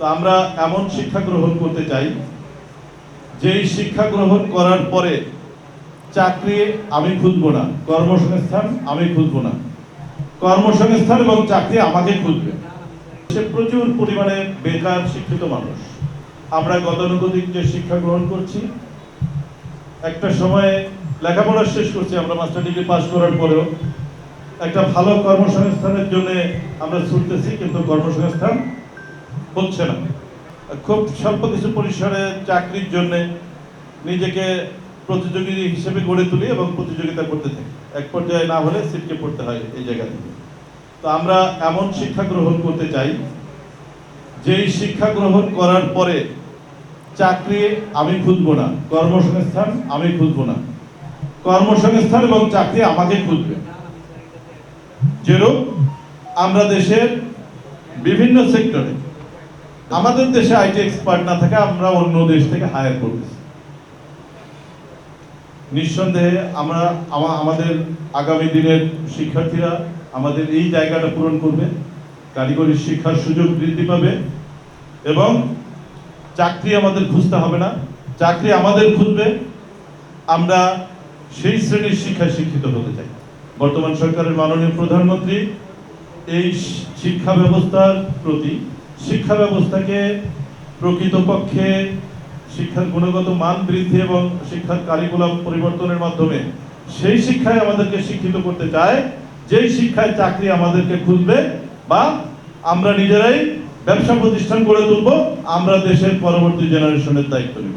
তো আমরা এমন শিক্ষা গ্রহণ করতে চাই যেই শিক্ষা গ্রহণ করার পরে চাকরি আমি খুঁজবো না, কর্মসংস্থান আমি খুঁজবো না, কর্মসংস্থান এবং চাকরি আমাকে খুঁজবে। সে প্রচুর পরিমাণে বেকার শিক্ষিত মানুষ। আমরা গতানুগতিক যে শিক্ষা গ্রহণ করছি, একটা সময়ে লেখাপড়া শেষ করছি, আমরা মাস্টার ডিগ্রি পাস করার পরেও একটা ভালো কর্মসংস্থানের জন্য আমরা ছুটতেছি, কিন্তু কর্মসংস্থান হচ্ছে না। খুব স্বল্প কিছু পরিসরে চাকরির জন্য নিজেকে প্রতিযোগী হিসেবে গড়ে তুলি এবং প্রতিযোগিতা করতে থাকি। এক পর্যায়ে না হলে ছিটকে পড়তে হয় এই জায়গা থেকে। তো আমরা এমন শিক্ষা গ্রহণ করতে চাই যেই শিক্ষা গ্রহণ করার পরে চাকরি আমি খুঁজবো না, কর্মসংস্থান আমি খুঁজবো না, কর্মসংস্থান এবং চাকরি আমাকে খুঁজবে। যেরূপ আমরা দেশের বিভিন্ন সেক্টরে, আমাদের দেশে আইটি এক্সপার্ট না থাকে আমরা অন্য দেশ থেকে হায়ার করতেছি। নিঃসন্দেহে আমরা আমাদের আগামী দিনের শিক্ষার্থীরা আমাদের এই জায়গাটা পূরণ করবে, কারিগরি শিক্ষার সুযোগ বৃদ্ধি পাবে এবং চাকরি আমাদের খুঁজতে হবে না, চাকরি আমাদের খুঁজবে। আমরা সেই শ্রেণীর শিক্ষায় শিক্ষিত হতে চাই। বর্তমান সরকারের মাননীয় প্রধানমন্ত্রী এই শিক্ষা ব্যবস্থার প্রতি, শিক্ষা ব্যবস্থাকে প্রকৃতপক্ষে শিক্ষার গুণগত মান বৃদ্ধি এবং শিক্ষার কারিকুলাম পরিবর্তনের মাধ্যমে সেই শিক্ষায় আমাদেরকে শিক্ষিত করতে চায়, যেই শিক্ষায় চাকরি আমাদেরকে খুঁজবে বা আমরা নিজেরাই ব্যবসা প্রতিষ্ঠান গড়ে তুলব, আমরা দেশের পরবর্তী জেনারেশনের দায়িত্ব নিব।